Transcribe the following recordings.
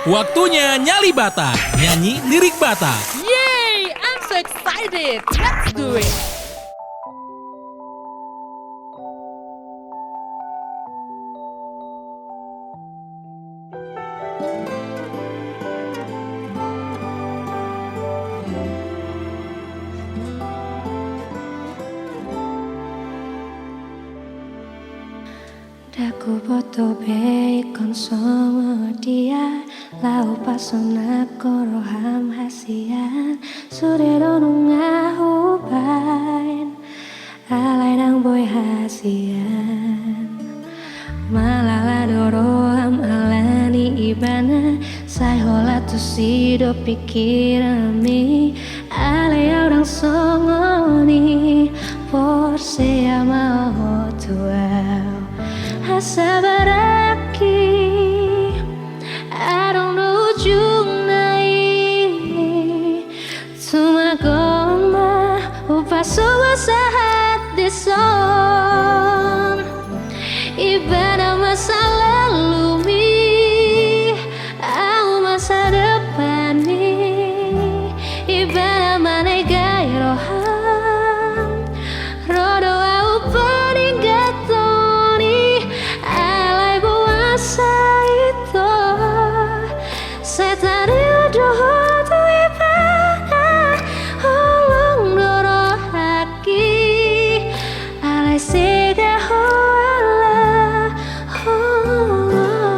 Waktunya Nyali Batak, nyanyi lirik Batak. Yay! I'm so excited! Let's do it! Daku foto baik kon sama dia lau pasona koroham hasian sore dono ngahubain alai nang boy hasian malala doroham alani ibana sai hola tu sido pikirami alai orang songoni forse amao tuau sabar aqui I don't know ujung nai Tuma goma O paso masahat di son Ibadah masa lalu mi Au masa depan mi Ibadah mana gaya roham Rodo au peninggatoni Alai buasa itu Setari udah tu ibadah Holong doro haki Alai sega hoala Holong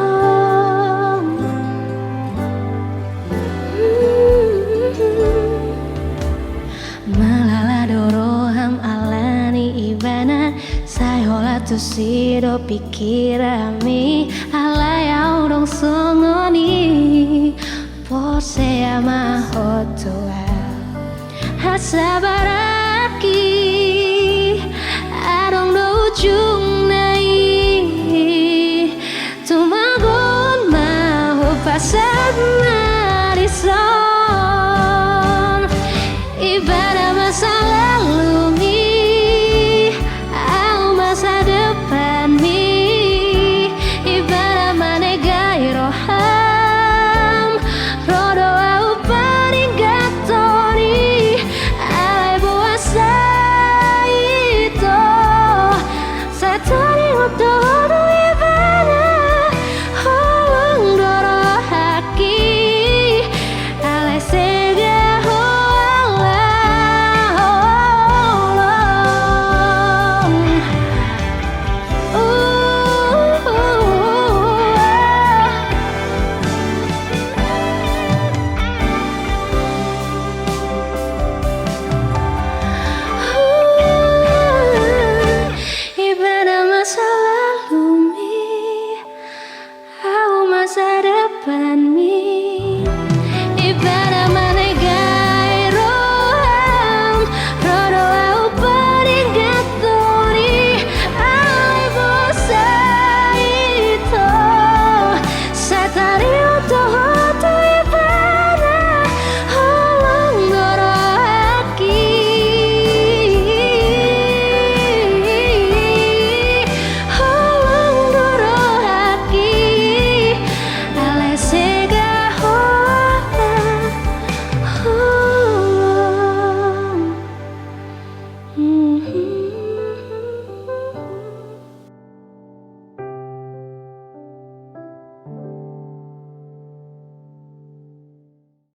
Malala doroham alani ibana Sai hola tu sido pikirami Alai au dong songoni Pose ama hotua Hasabar aki Adong do ujung nai Tumagon maho pasad marison Ibadah masa lalu mi Au masa depan mi Ibadah mana gaya roham Rodo au peninggatoni Alai buasa itu Satani utodo ibadah Holong doro haki Alai sega hoala Ibadah masa lalu mi Au masa depan mi